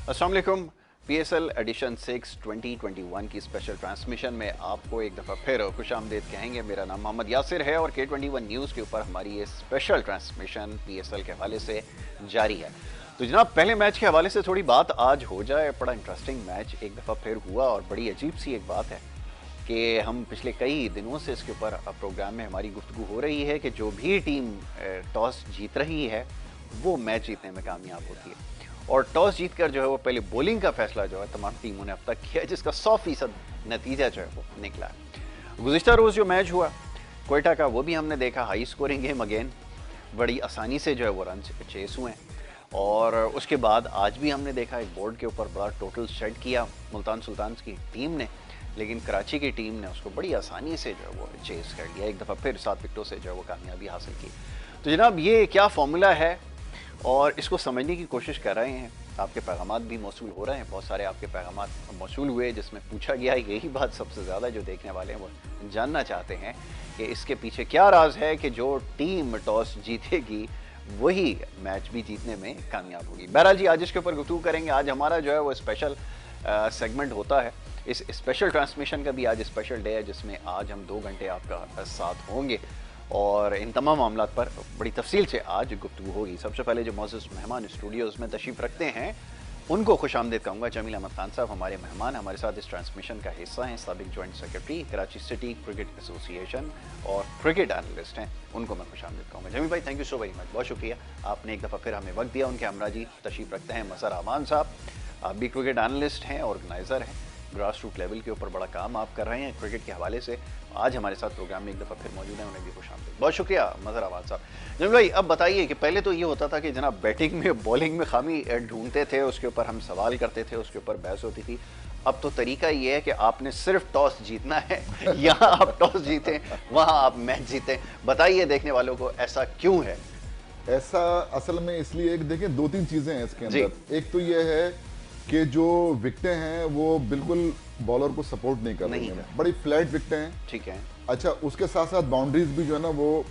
अस्सलाम वालेकुम। PSL addition 6 2021 की स्पेशल ट्रांसमिशन में आपको एक दफ़ा फिर खुशामदीद कहेंगे। मेरा नाम मोहम्मद यासिर है और K21 न्यूज़ के ऊपर हमारी ये स्पेशल ट्रांसमिशन PSL के हवाले से जारी है। तो जनाब, पहले मैच के हवाले से थोड़ी बात आज हो जाए। बड़ा इंटरेस्टिंग मैच एक दफ़ा फिर हुआ और बड़ी अजीब सी एक बात है कि हम पिछले कई दिनों से इसके ऊपर प्रोग्राम में हमारी गुफ्तगू हो रही है कि जो भी टीम टॉस जीत रही है वो मैच जीतने में कामयाब होती है, और टॉस जीतकर जो है वो पहले बॉलिंग का फैसला जो है तमाम टीमों ने अब तक किया है, जिसका 100% नतीजा जो है वो निकला है। गुज़िश्ता रोज़ जो मैच हुआ कोयटा का, वो भी हमने देखा, हाई स्कोरिंग गेम अगेन, बड़ी आसानी से जो है वो रन चेस हुए हैं। और उसके बाद आज भी हमने देखा एक बोर्ड के ऊपर बड़ा टोटल शेड किया मुल्तान सुल्तान्स की टीम ने, लेकिन कराची की टीम ने उसको बड़ी आसानी से जो है वो चेस कर लिया, एक दफ़ा फिर 7 विकेटों से जो है वो कामयाबी हासिल की। तो जनाब, ये क्या फॉर्मूला है और इसको समझने की कोशिश कर रहे हैं। आपके पैगामात भी मौसूल हो रहे हैं, बहुत सारे आपके पैगामात मौसूल हुए जिसमें पूछा गया है, यही बात सबसे ज़्यादा जो देखने वाले हैं वो जानना चाहते हैं कि इसके पीछे क्या राज है कि जो टीम टॉस जीतेगी वही मैच भी जीतने में कामयाब होगी। बहरहाल जी, आज इसके ऊपर गुफ्तगू करेंगे। आज हमारा जो है वो स्पेशल सेगमेंट होता है, इस स्पेशल ट्रांसमिशन का भी आज स्पेशल डे है, जिसमें आज हम 2 घंटे आपका साथ होंगे और इन तमाम मामलात पर बड़ी तफसील से आज गुफ्तगू होगी। सबसे पहले जो मौजूद मेहमान स्टूडियोज़ में तशरीफ़ रखते हैं उनको खुशामदीद कहूँगा। जमील अहमद खान साहब हमारे मेहमान, हमारे साथ इस ट्रांसमिशन का हिस्सा हैं, साबिक joint secretary Karachi city cricket association और क्रिकेट एनालिस्ट हैं, उनको मैं खुशामदीद कहूँगा। जमील भाई, thank you so very much, बहुत शुक्रिया, आपने एक दफ़ा फिर हमें वक्त दिया। उनके हमरा जी तशरीफ़ रखते हैं मज़हर अमान साहब, आप भी क्रिकेट एनालिस्ट हैं, ऑर्गेनाइज़र हैं, ग्रास रूट लेवल के ऊपर बड़ा काम आप कर रहे हैं क्रिकेट के हवाले से, आज हमारे साथ प्रोग्राम में एक दफ़ा फिर मौजूद हैं, उन्हें भी खुशामदीद। बहुत शुक्रिया मज़हर अमान साहब। जमील भाई, अब बताइए कि पहले तो ये होता था कि जनाब बैटिंग में बॉलिंग में खामी ढूंढते थे, उसके ऊपर हम सवाल करते थे, उसके ऊपर बहस होती थी। अब तो तरीका ये है कि आपने सिर्फ टॉस जीतना है, यहाँ आप टॉस जीतें, वहाँ आप मैच जीतें। बताइए देखने वालों को ऐसा क्यों है? ऐसा असल में इसलिए एक देखिए 2-3 चीजें हैं इसके अंदर। एक तो ये है कि जो विकेटें हैं वो बिल्कुल बॉलर को सपोर्ट नहीं कर रही हैं, बड़ी फ्लैट विकेटें हैं। ठीक है। अच्छा, उसके साथ साथ बाउंड्रीज भी जो है ना वो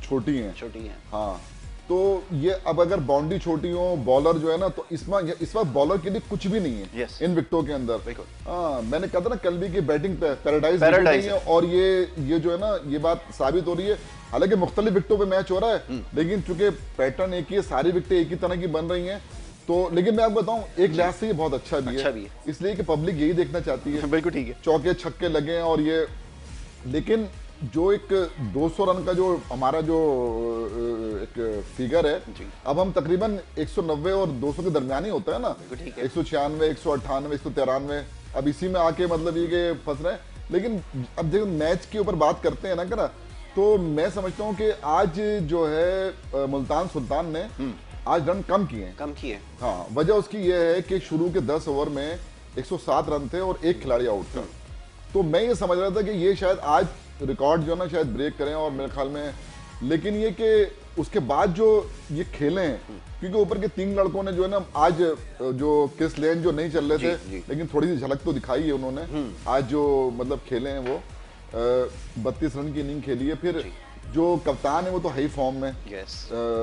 छोटी हैं। हाँ, तो ये अब अगर बाउंड्री छोटी हो, बॉलर जो है ना, तो इस वक्त बॉलर के लिए कुछ भी नहीं है इन विकेटों के अंदर। हाँ, मैंने कहा था ना कल भी कि बैटिंग पैराडाइज है, और ये जो है ना ये बात साबित हो रही है। हालांकि मुख्तलिफ विकेटों पे मैच हो रहा है, लेकिन चूंकि पैटर्न एक ही है, सारी विकेटें एक ही तरह की बन रही हैं, तो लेकिन मैं आपको बताऊं एक लिहाज से ये बहुत अच्छा भी है, इसलिए कि पब्लिक यही देखना चाहती है। बिल्कुल ठीक है, चौके छक्के लगे और ये, लेकिन जो एक 200 रन का जो हमारा जो एक फिगर है, अब हम तकरीबन 190 और 200 के दरमियान ही होता है ना, 196, 198, 193, अब इसी में आके मतलब ये कि फंस रहे हैं। लेकिन अब देखो मैच के ऊपर बात करते हैं ना, तो मैं समझता हूँ कि आज जो है मुल्तान सुल्तान ने आज रन कम किए। हाँ, वजह उसकी ये है कि शुरू के 10 ओवर में 107 रन थे और एक खिलाड़ी आउट था। तो मैं ये समझ रहा था कि ये शायद आज रिकॉर्ड जो ना शायद ब्रेक करें, और मेरे ख्याल में, लेकिन ये कि उसके बाद जो ये खेले हैं, क्योंकि ऊपर के 3 लड़कों ने जो है ना आज जो क्रिस लेन जो नहीं चल रहे थे, लेकिन थोड़ी सी झलक तो दिखाई है उन्होंने आज जो मतलब खेले हैं, वो 32 रन की इनिंग खेली है। फिर जो कप्तान है वो तो हाई फॉर्म में,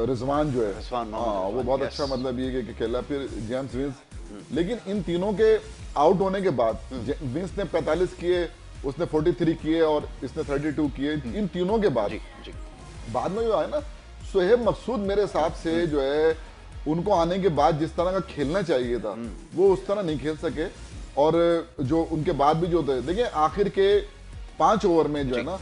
रिजवान जो है, हाँ वो बहुत अच्छा मतलब ये कि खेला। फिर जेम्स विंस, लेकिन इन तीनों के आउट होने के बाद विंस ने 45 किए, उसने 43 किए और इसने 32 किए। इन तीनों के बाद बाद में जो है ना सोहेब मकसूद, मेरे हिसाब से जो है उनको आने के बाद जिस तरह का खेलना चाहिए था वो उस तरह नहीं खेल सके, और जो उनके बाद भी जो थे, देखिए आखिर के 5 ओवर में जो है ना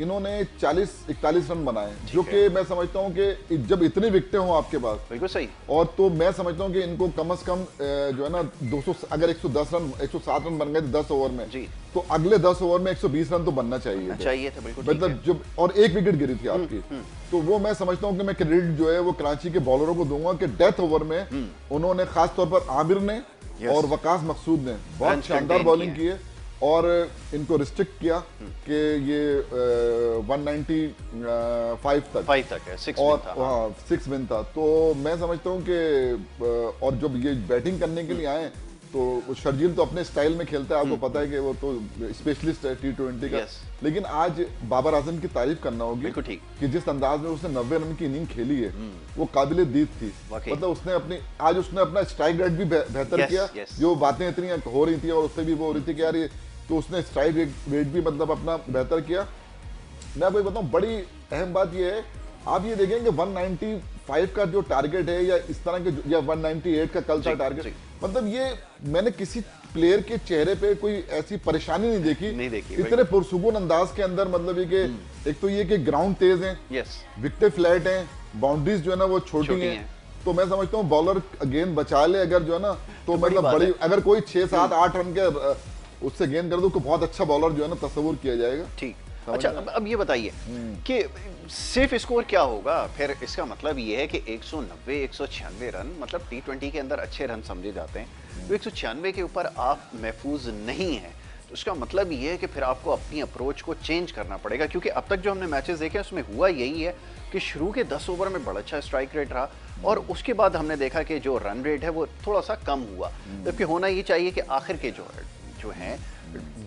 इन्होंने 40-41 रन बनाए, जो कि मैं समझता हूं कि जब इतनी विकेटें हों आपके पास, बिल्कुल सही, और तो मैं समझता हूं कि इनको कम से कम जो है ना 200, अगर 110 रन 107 रन बन गए 10 ओवर में, तो अगले 10 ओवर में 120 रन तो बनना चाहिए था, बिल्कुल मतलब जब, और 1 विकेट गिरी थी आपकी, तो वो मैं समझता हूँ कि मैं क्रेडिट जो है वो कराची के बॉलरों को दूंगा कि डेथ ओवर में उन्होंने खासतौर पर आमिर ने और वकास मकसूद ने बहुत शानदार बॉलिंग की है। और इनको रिस्ट्रिक्ट किया कि ये 195 तक है, 6 और विन था। हाँ 6 विन था। तो मैं समझता हूँ कि और जब ये बैटिंग करने के लिए आए तो शर्जील तो अपने स्टाइल में खेलता है, आपको पता है कि वो तो स्पेशलिस्ट है T20 का। लेकिन आज बाबर आजम की तारीफ करना होगी कि जिस अंदाज में उसने 90 रन की इनिंग खेली है वो काबिले दीद थी। मतलब उसने अपना स्ट्राइक रेट भी बेहतर किया। जो बातें इतनी हो रही थी और उससे भी वो हो रही थी कि यार ये तो उसने स्ट्राइक रेट भी मतलब अपना बेहतर किया। मैं आपको बताऊं बड़ी अहम बात ये है, आप ये देखेंगे 195 का जो टारगेट है या इस तरह के या 198 का कल था टारगेट, मतलब ये मैंने किसी प्लेयर के चेहरे पे कोई ऐसी परेशानी नहीं देखी इतने पुरसुकून अंदाज के अंदर। मतलब ये कि एक तो ये कि ग्राउंड तेज है, विकेटें फ्लैट हैं, बाउंड्रीज जो है ना वो छोटी हैं। तो मैं समझता हूँ बॉलर गेंद बचा ले अगर जो है ना तो मतलब बड़ी अगर कोई 6, 7, 8 रन के उससे गेंद कर दो तो बहुत अच्छा बॉलर जो है ना तस्वुर किया जाएगा। ठीक, अच्छा अब ये बताइए कि सेफ स्कोर क्या होगा फिर? इसका मतलब ये है कि 190 196 रन मतलब T20 के अंदर अच्छे रन समझे जाते हैं, तो 196 के ऊपर आप महफूज नहीं है, तो उसका मतलब ये है कि फिर आपको अपनी अप्रोच को चेंज करना पड़ेगा। क्योंकि अब तक जो हमने मैचेस देखे उसमें हुआ यही है कि शुरू के 10 ओवर में बड़ा अच्छा स्ट्राइक रेट रहा और उसके बाद हमने देखा कि जो रन रेट है वो थोड़ा सा कम हुआ। जबकि होना ये चाहिए कि आखिर के जो हैं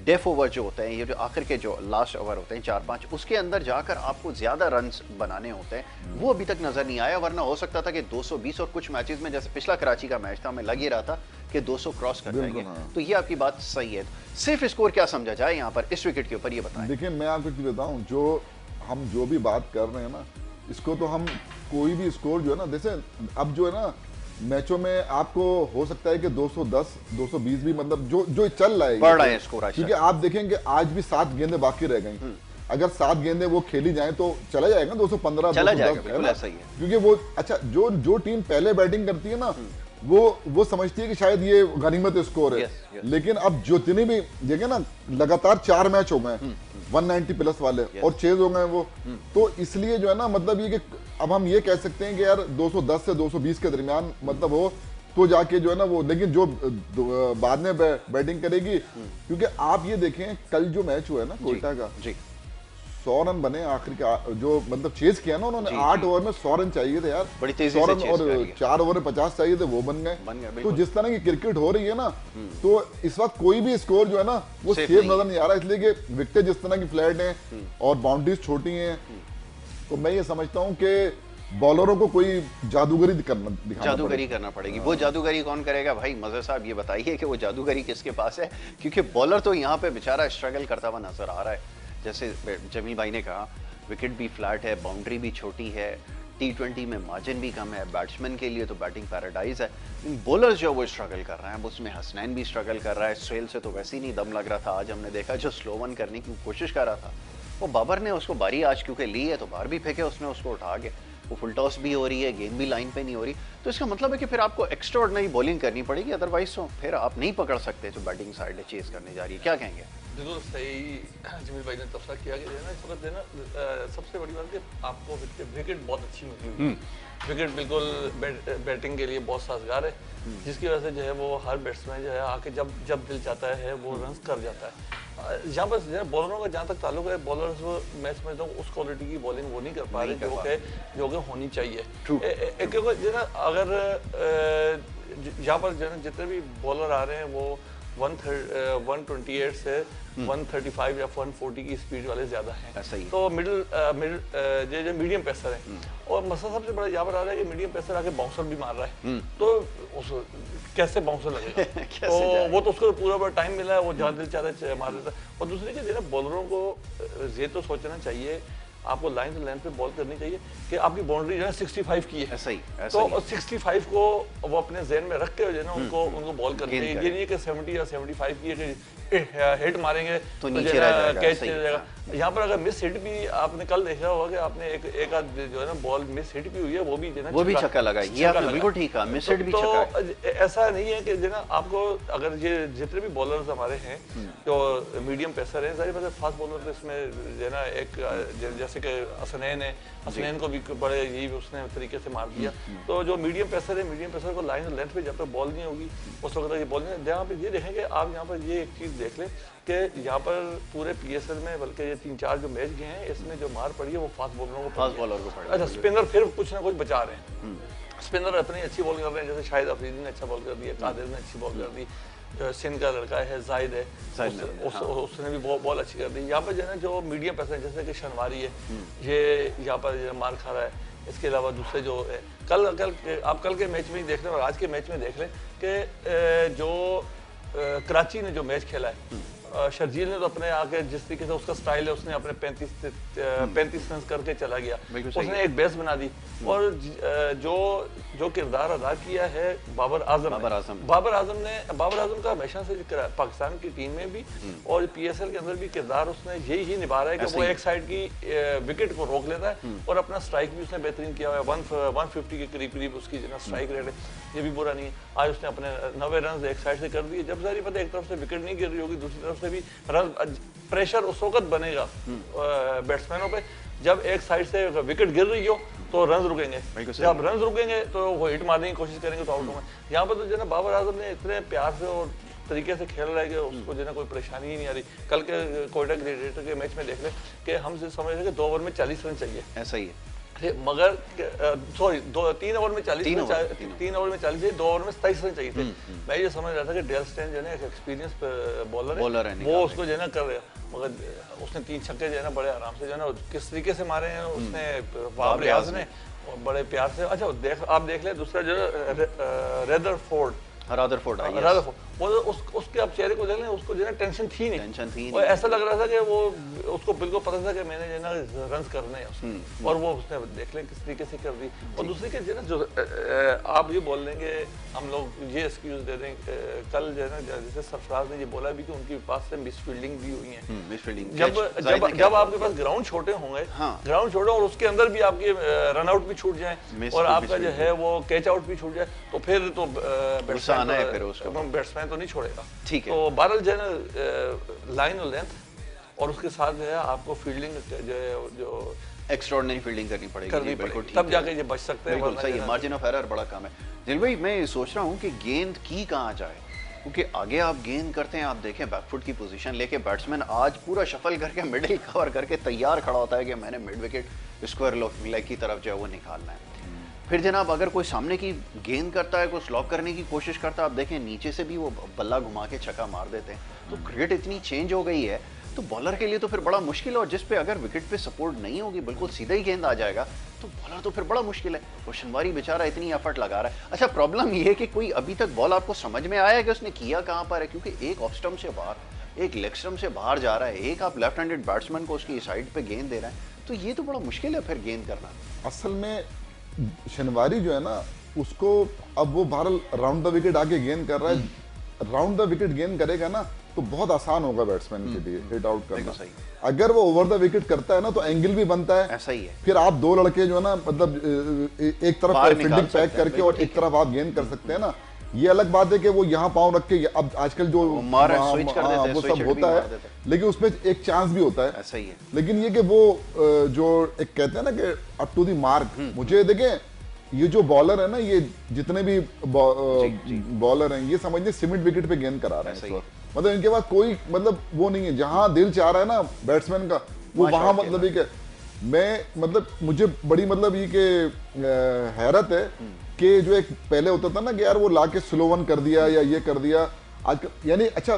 डेफ ओवर जो होते हैं, ये जो आखिर के जो लास्ट ओवर होते हैं 4-5, उसके अंदर जाकर आपको ज्यादा रन्स बनाने होते हैं, वो अभी तक नजर नहीं आया। वरना हो सकता था कि 220 और कुछ मैचेस में जैसे पिछला कराची का मैच था हमें लग ही रहा था कि 200 क्रॉस कर जाएंगे। तो ये आपकी बात सही है। सेफ स्कोर क्या समझा जाए यहाँ पर इस विकेट के ऊपर, ये बताएं। देखिए मैं आपको चीज बताऊं, हम जो भी बात कर रहे हैं ना इसको तो हम कोई भी स्कोर जो है ना, जैसे अब जो है ना मैचों में आपको हो सकता है कि 210 220 भी मतलब जो चल रहा है, बढ़ रहा है स्कोर। क्योंकि आप देखेंगे आज भी 7 गेंदें बाकी रह गई। अगर 7 गेंदें वो खेली जाएं तो चला जाएगा 215 चला जाएगा, बिल्कुल ऐसा ही है। क्योंकि वो अच्छा जो टीम पहले बैटिंग करती है ना वो समझती है कि शायद ये गनीमत स्कोर है। लेकिन अब जितनी भी देखे ना लगातार 4 मैच हो गए 190 प्लस वाले और चेज हो गए वो, तो इसलिए जो है ना मतलब ये कि अब हम ये कह सकते हैं कि यार 210 से 220 के दरमियान मतलब हो तो जाके जो है ना वो, लेकिन जो बाद में बैटिंग करेगी, क्योंकि आप ये देखें कल जो मैच हुआ है ना कोयटा का, 100 रन बने आखिर का, जो मतलब चेज किया ना उन्होंने 8 ओवर में 100 रन चाहिए थे यार, बड़ी तेजी 100 रन और 4 ओवर में 50 चाहिए थे, वो बन गए। तो जिस तरह की क्रिकेट हो रही है ना तो इस वक्त कोई भी स्कोर जो है ना वो सेफ नजर नहीं आ रहा, इसलिए कि विकेटें जिस तरह की फ्लैट हैं और बाउंड्रीज छोटी हैं। तो मैं ये समझता हूँ कि बॉलरों को कोई जादूगरी करना पड़ेगी। वो जादूगरी कौन करेगा भाई? मज़र साहब ये बताइए कि वो जादूगरी किसके पास है? क्योंकि बॉलर तो यहाँ पे बेचारा स्ट्रगल करता हुआ नजर आ रहा है। जैसे जमील भाई ने कहा विकेट भी फ्लैट है, बाउंड्री भी छोटी है, T20 में मार्जिन भी कम है, बैट्समैन के लिए तो बैटिंग पैराडाइज है। बॉलर्स जो वो स्ट्रगल कर रहे हैं, उसमें हसनैन भी स्ट्रगल कर रहा है, सोहेल से तो वैसे ही नहीं दम लग रहा था। आज हमने देखा जो स्लो वन करने की कोशिश कर रहा था वो बाबर ने उसको बारी आज क्योंकि ली है तो बाहर भी फेंके उसने उसको उठा के, वो फुल टॉस भी हो रही है, गेंद भी लाइन पे नहीं हो रही। तो इसका मतलब है कि फिर आपको एक्स्ट्राऑर्डिनरी बॉलिंग करनी पड़ेगी, अदरवाइज तो फिर आप नहीं पकड़ सकते जो बैटिंग साइड चेज करने जा रही है। क्या कहेंगे? बिल्कुल सही जमील भाई ने तफसील किया कि ना इस वक्त ना सबसे बड़ी बात कि आपको विकेट बहुत अच्छी मिली है। विकेट बिल्कुल बैटिंग के लिए बहुत साजगार है, जिसकी वजह से जो है वो हर बैट्समैन जो है आके जब दिल चाहता है वो रन कर जाता है। यहाँ पर बॉलरों का जहाँ तक ताल्लुक है, बॉलर्स मैच में तो उस क्वालिटी की बॉलिंग वो नहीं कर पा रहे जो कि होनी चाहिए। क्योंकि जो ना अगर यहाँ पर जो है जितने भी बॉलर आ रहे हैं वो 128 से 135 या 140 की स्पीड वाले ज्यादा हैं। तो जो मीडियम पेसर है, और मसला सबसे बड़ा यहाँ पर आ रहा है कि मीडियम पेसर आके बाउंसर भी मार रहा है, तो कैसे बाउंसर लगेगा? तो वो तो उसको पूरा टाइम मिला है, वो जहाँ दिल चाहता है मार देता है। और दूसरी चीज बॉलरों को ये तो सोचना चाहिए, आपको लाइन टू लाइन पे बॉल करनी चाहिए कि आपकी बाउंड्री जो है 65 की है। तो 65 को वो अपने ज़हन में रख के जो है ना उनको बॉल करनी है। ये नहीं है कि 70 या 75 की है कि हिट मारेंगे तो कैच चला जाएगा। यहाँ पर अगर मिस हिट भी आपने कल देखा होगा कि आपने एक आध जो है ना बॉल मिस हिट भी हुई है, वो भी छक्का लगा। ये आपने बिल्कुल ठीक कहा, मिस हिट भी छक्का है। तो ऐसा नहीं है कि जो ना आपको अगर ये जितने भी बॉलर्स हमारे हैं जो मीडियम पेसर हैं, जाहिर बात है फास्ट बॉलर तो इसमें जो ना एक जैसे कि हसनैन है, हसनैन को भी बड़े यही उसने तरीके से मार दिया। तो जो मीडियम पेसर है, मीडियम पेसर को लाइन लेंथ पे जब तक बॉल नहीं होगी उस वक्त ये बॉल नहीं। यहाँ पे ये देखेंगे आप, यहाँ पर ये एक चीज देख ले कि यहाँ पर पूरे PSL में बल्कि ये 3-4 जो मैच गए हैं इसमें जो मार पड़ी है वो फास्ट बॉलरों को पड़ी है। अच्छा, स्पिनर फिर कुछ ना कुछ बचा रहे हैं, स्पिनर अपनी अच्छी बॉलिंग कर रहे हैं, जैसे शाहिद अफरीदी ने अच्छा बॉल कर दिया, कादिर ने अच्छी बॉल कर दी, सिंध का लड़का है जाहिद है, उसने भी बॉल अच्छी कर दी। यहाँ पर जो है ना जो मीडियम पेसर है जैसे कि शनवारी है, ये यहाँ पर मार खा रहा है। इसके अलावा दूसरे जो है आप कल के मैच में ही देख रहे हैं और आज के मैच में देख लें कि जो कराची ने जो मैच खेला है, शर्जील ने तो अपने आके जिस तरीके से उसका स्टाइल है उसने अपने 35 रन करके चला गया, उसने एक बेस बना दी। और जो किरदार अदा किया है बाबर आजम का हमेशा से पाकिस्तान की टीम में भी और PSL के अंदर भी किरदार उसने यही निभा रहा है कि वो एक साइड की विकेट को रोक लेता है और अपना स्ट्राइक भी उसने बेहतरीन किया हुआ है। 150 के करीब उसकी स्ट्राइक रेट है, ये भी बुरा नहीं है। आज उसने अपने 90 रन एक साइड से कर दिए। जब सारी पता एक तरफ से विकेट नहीं गिर रही होगी, दूसरी तरफ से भी रन, प्रेशर उस वक्त बनेगा बैट्समैनों पे जब एक साइड से विकेट गिर रही हो तो रन रुकेंगे, जब रन रुकेंगे तो वो हिट मारने की कोशिश करेंगे तो आउट होंगे। यहाँ पर तो जो है ना बाबर आजम ने इतने प्यार से और तरीके से खेल रहा है कि उसको जो है ना कोई परेशानी ही नहीं आ रही। कल के कोयटा ग्लेडिएटर के मैच में देख ले कि हम समझ रहे थे 2 ओवर में 40 रन चाहिए, ऐसा ही है मगर सॉरी 3 ओवर में 40 3 ओवर में 40 2 ओवर में 27 रन चाहिए थे। मैं ये समझ रहा था कि डेल स्टेन जो है एक एक्सपीरियंस बॉलर है, वो उसको जो है ना कर रहा है, मगर उसने 3 छक्के जो है ना बड़े आराम से जो है ना किस तरीके से मारे हैं उसने बाबर रियाज ने बड़े प्यार से। अच्छा आप देख ले दूसरा जो रादरफोर्ड वो उसके आप चेहरे को देख लें, उसको जो है टेंशन थी नहीं, वो ऐसा लग रहा था कि वो उसको बिल्कुल पता था कि मैंने जो है ना रन करने हैं उसके, और वो उसने देख लें किस तरीके से कर दी। और दूसरी के जो है ना जो आप ये बोल लेंगे हम लोग ये एक्सक्यूज दे दें, कल जो है ना जैसे सरफराज ने ये बोला भी कि उनके पास से मिसफील्डिंग भी हुई है। जब आपके पास ग्राउंड छोटे होंगे, ग्राउंड छोटे और उसके अंदर भी आपके रन आउट भी छूट जाए और आपका जो है वो कैच आउट भी छूट जाए तो फिर तो बैट्समैन तो नहीं छोड़ेगा। ठीक है, तो बहरहाल जो है ना लाइन और लेंथ और उसके साथ जो है आपको फील्डिंग जो एक्स्ट्राऑर्डिनरी फील्डिंग करनी पड़ेगी, बिल्कुल ठीक, तब जाके ये बच सकते हैं। बिल्कुल सही है, मार्जिन ऑफ एरर बड़ा कम है। दिल भाई मैं सोच रहा हूँ कि गेंद की कहाँ जाए, क्योंकि आगे आप गेंद करते हैं, आप देखें बैकफुट की पोजीशन लेके बैट्समैन आज पूरा शफल करके मिडिल कवर करके तैयार खड़ा होता है कि मैंने मिड विकेट स्क्वायर लेग की तरफ जो है वो निकालना है। फिर जनाब अगर कोई सामने की गेंद करता है, कोई स्लॉक करने की कोशिश करता है, आप देखें नीचे से भी वो बल्ला घुमा के छक्का मार देते हैं। तो क्रिकेट इतनी चेंज हो गई है तो बॉलर के लिए तो फिर बड़ा मुश्किल है, और जिस पे अगर विकेट पे सपोर्ट नहीं होगी, बिल्कुल सीधा ही गेंद आ जाएगा तो बॉलर तो फिर बड़ा मुश्किल है। और शनवारी बेचारा इतनी एफर्ट लगा रहा है। अच्छा, प्रॉब्लम ये है कि कोई अभी तक बॉल आपको समझ में आया है कि उसने किया कहाँ पर है, क्योंकि एक ऑफ स्टंप से बाहर, एक लेग स्टंप से बाहर जा रहा है, एक आप लेफ्ट हैंडेड बैट्समैन को उसकी साइड पे गेंद दे रहे हैं, तो ये तो बड़ा मुश्किल है फिर गेंद करना। असल में शनवारी जो है ना उसको अब वो बहरहाल राउंड द विकेट आके गेंद कर रहा है, राउंड द विकेट गेंद करेगा ना तो बहुत आसान होगा बैट्समैन के लिए हिट आउट करना। अगर वो ओवर द विकेट करता है ना तो एंगल भी बनता है, ऐसा ही है। फिर आप 2 लड़के जो है ना मतलब एक तरफ फील्डिंग पैक करके और एक तरफ आप गेंद कर सकते हैं ना। ये अलग बात है कि वो यहाँ पाँव रख के अब आजकल जो वो सब होता है, लेकिन उसमें एक चांस भी होता है, ऐसा ही है। लेकिन ये कि वो जो एक कहते हैं ना कि अप टू द मार्क, मुझे देखें ये जो बॉलर है ना, ये जितने भी बॉलर हैं ये समझिए सीमेंट विकेट पे गेंद करा रहे हैं, मतलब इनके पास कोई मतलब वो नहीं है, जहां दिल चाह रहा है ना बैट्समैन का वो वहां मतलब ये मैं मतलब मुझे बड़ी मतलब ये कि हैरत है कि जो एक पहले होता था ना कि यार वो लाके स्लो वन कर दिया या ये कर दिया आज, यानी अच्छा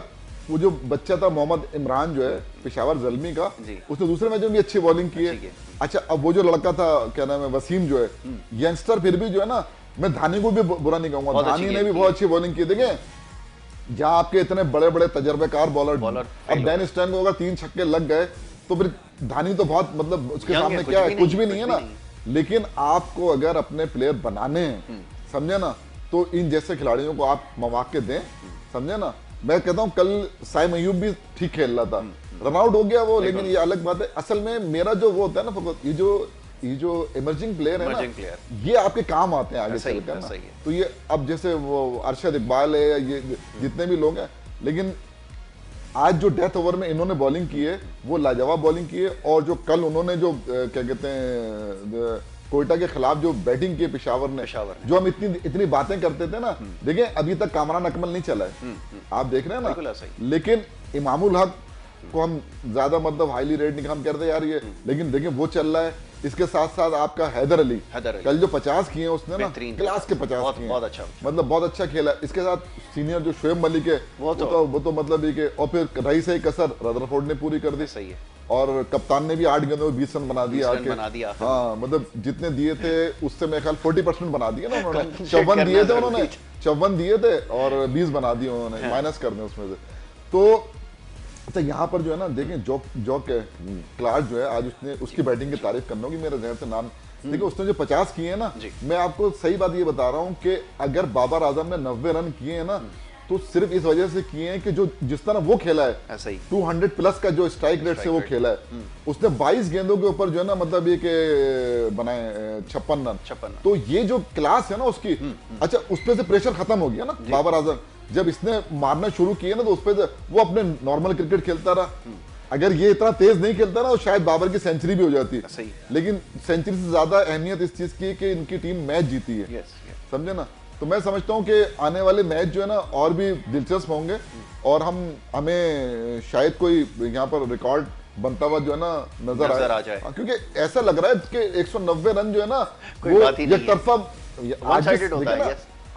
वो जो बच्चा था मोहम्मद इमरान जो है पेशावर ज़ल्मी का, उसने दूसरे मैच में भी अच्छी बॉलिंग की है। अच्छा, अब वो जो लड़का था क्या नाम है वसीम जो है यंगस्टर, फिर भी जो है ना मैं धानी को भी बुरा नहीं कहूंगा, धानी ने भी बहुत अच्छी बॉलिंग की। देखें जहां आपके इतने बड़े बड़े तजर्बेकार बॉलर अब डैन स्टैन को अगर 3 छक्के लग गए तो फिर धानी तो बहुत मतलब उसके सामने क्या है, कुछ भी नहीं है ना। लेकिन आपको अगर अपने प्लेयर बनाने हैं, समझे ना, तो इन जैसे खिलाड़ियों को आप मौके दें, समझे ना। मैं कहता हूँ कल साइम अयूब भी ठीक खेल रहा था, रन आउट हो गया वो, लेकिन ये अलग बात है। असल में मेरा जो वो होता है ना, ये जो इमर्जिंग प्लेयर है ना, ये आपके काम आते हैं आगे चलकर ना। तो ये अब जैसे वो अरशद इकबाल है, ये जितने भी लोग हैं, लेकिन आज जो डेथ ओवर में इन्होंने बॉलिंग की है वो लाजवाब बॉलिंग की है। और जो कल उन्होंने जो क्या कहते हैं कोयटा के खिलाफ जो बैटिंग की पेशावर ने, जो हम इतनी बातें करते थे ना, देखें अभी तक कामरान अकमल नहीं चला है, आप देख रहे हैं ना, लेकिन इमामुल हक को हम ज्यादा मतलब हाईली रेट नहीं हम कहते यार ये, लेकिन देखिए वो चल रहा है। इसके साथ साथ आपका हैदर अली कल जो 50 किए हैं उसने ना क्लास के 50 किए, बहुत अच्छा, मतलब बहुत अच्छा खेला। इसके साथ सीनियर जो शोएब मलिक है वो तो मतलब ये कि, और फिर रही सही कसर रदरफोर्ड ने पूरी कर दी। सही है। और कप्तान ने भी 8 गेंदों में 20 रन बना दिया। हाँ मतलब जितने दिए थे उससे मेरे ख्याल 40% बना दिए ना उन्होंने। 54 दिए थे उन्होंने, 54 दिए थे और 20 बना दिए उन्होंने, माइनस कर दें उसमें से। तो अच्छा यहाँ पर जो है ना देखें जॉक क्लार्क जो है आज उसने उसकी बैटिंग की तारीफ करना होगी, मेरे जहन से नाम देखिए उसने जो 50 किए हैं ना, मैं आपको सही बात ये बता रहा हूँ कि अगर बाबर आजम ने 90 रन किए हैं ना तो सिर्फ इस वजह से किए हैं कि जो जिस तरह वो खेला है 200 प्लस का जो स्ट्राइक रेट से वो खेला है, उसने 22 गेंदों के ऊपर जो है ना मतलब ये के बनाए 56 रन। तो ये जो क्लास है ना उसकी, अच्छा उस पर से प्रेशर खत्म हो गया ना। बाबर आजम जब इसने मारना शुरू किया ना तो उस पर वो अपने नॉर्मल क्रिकेट खेलता रहा। अगर ये इतना तेज नहीं खेलता ना तो शायद बाबर की सेंचुरी भी हो जाती है, लेकिन सेंचुरी से ज्यादा अहमियत इस चीज की है कि इनकी टीम मैच जीती है, समझे ना। तो मैं समझता हूँ कि आने वाले मैच जो है ना और भी दिलचस्प होंगे और हमें शायद कोई यहाँ पर रिकॉर्ड बनता हुआ जो है ना नजर आ जाए, क्योंकि ऐसा लग रहा है कि 190 रन जो है ना वो एक तरफा।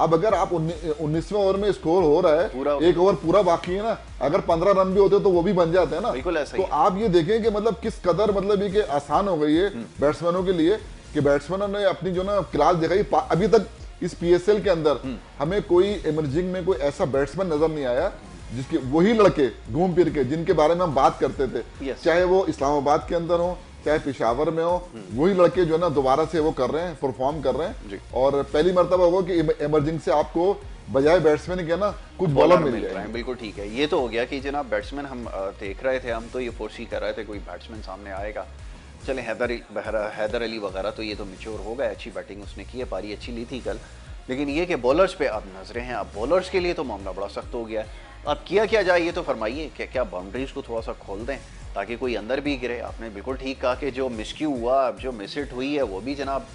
अब अगर आप 19वें ओवर में स्कोर हो रहा है, एक ओवर पूरा बाकी है ना, अगर 15 रन भी होते तो वो भी बन जाते हैं ना। तो आप ये देखें कि मतलब किस कदर मतलब ये कि आसान हो गई है बैट्समैनों के लिए कि बैट्समैनों ने अपनी जो ना क्लास दिखाई। अभी तक इस PSL के अंदर हमें कोई इमर्जिंग में कोई ऐसा बैट्समैन नजर नहीं आया जिसके वही लड़के घूम फिर के जिनके बारे में हम बात करते थे, चाहे वो इस्लामाबाद के अंदर हो चाहे पेशावर में हो, वही लड़के जो है ना दोबारा से वो कर रहे हैं, परफॉर्म कर रहे हैं। और पहली मर्तबा होगा कि इमर्जिंग से आपको बजाय बैट्समैन के ना कुछ बॉलर मिल जाए। बिल्कुल ठीक है। ये तो हो गया कि जनाब बैट्समैन हम देख रहे थे, हम तो ये फोर्सी कर रहे थे कोई बैट्समैन सामने आएगा। चले हैदर अली वगैरह तो ये तो मैच्योर हो गए, अच्छी बैटिंग उसने की है, पारी अच्छी ली थी कल। लेकिन ये कि बॉलर्स पे अब नजरें हैं, अब बॉलर्स के लिए तो मामला बड़ा सख्त हो गया है। अब किया जाए ये तो फरमाइए, क्या बाउंड्रीज को थोड़ा सा खोल दें ताकि कोई अंदर भी गिरे। आपने बिल्कुल ठीक कहा कि जो मिसक्यू हुआ, जो मिसहिट हुई है वो भी जनाब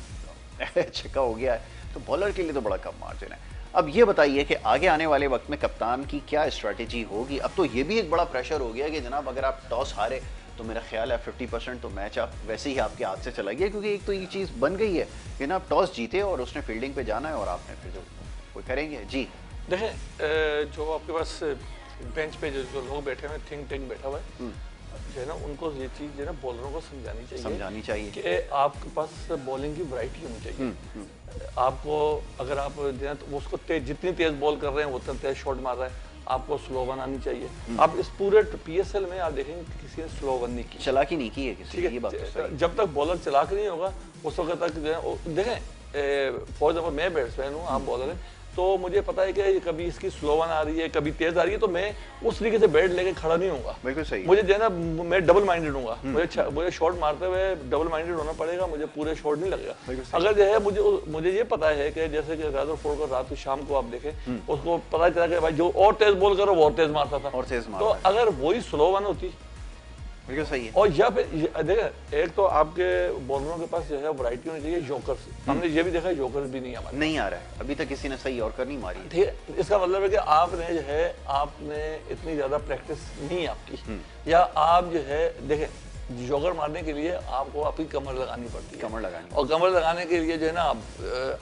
छक्का हो गया है, तो बॉलर के लिए तो बड़ा कम मार्जिन है। अब ये बताइए कि आगे आने वाले वक्त में कप्तान की क्या स्ट्रैटेजी होगी। अब तो ये भी एक बड़ा प्रेशर हो गया कि जनाब अगर आप टॉस हारे तो मेरा ख्याल है 50% तो मैच आप वैसे ही आपके हाथ से चला गया, क्योंकि एक तो ये चीज़ बन गई है कि ना आप टॉस जीते और उसने फील्डिंग पे जाना है और आपने फिर जो कोई करेंगे। जी देखें, जो आपके पास बेंच पे जो लोग बैठे हुए थिंक टैंक बैठा हुआ है जो है ना, उनको ये चीज़ जो है ना बॉलरों को समझानी चाहिए कि आपके पास बॉलिंग की वैरायटी होनी चाहिए। आपको अगर आप जो है तो उसको जितनी तेज बॉल कर रहे हैं उतना तेज शॉट मार रहा है, आपको स्लो वन आनी चाहिए। आप इस पूरे PSL में आप देखेंगे कि किसी ने स्लो वन नहीं की, चलाकी नहीं की है किसी ने, ये बात तो सही। जब तक बॉलर चलाक नहीं होगा उस वक्त तक जो है देखें, फॉर एग्जाम्पल मैं बैट्समैन हूँ, आप बॉलर हैं, तो मुझे पता है कि कभी इसकी स्लो वन आ रही है, कभी तेज आ रही है, तो मैं उस तरीके से बैट लेके खड़ा नहीं होऊंगा। बिल्कुल सही। मुझे जो है ना मैं डबल माइंडेड हूँगा, मुझे शॉट मारते हुए डबल माइंडेड होना पड़ेगा, मुझे पूरे शॉट नहीं लगेगा। अगर जो है मुझे ये पता है कि जैसे कि रदरफोर्ड को रात की शाम को आप देखें, उसको पता चला कि भाई जो और तेज बॉल करो वो और तेज मारता था, तो अगर वही स्लो वन होती बिल्कुल सही है। और या फिर देखिए, एक तो आपके बॉलरों के पास जो है वैरायटी होनी चाहिए जोकर्स। हमने ये भी देखा है जोकर्स भी नहीं हमारे नहीं आ रहा है अभी तक, किसी ने सही यॉर्कर नहीं मारी। ठीक है, इसका मतलब है कि आपने जो है आपने इतनी ज्यादा प्रैक्टिस नहीं आपकी, या आप जो है देखें जॉगर मारने के लिए आपको आपकी कमर लगानी पड़ती है, कमर लगानी, और कमर लगाने के लिए जो है ना आप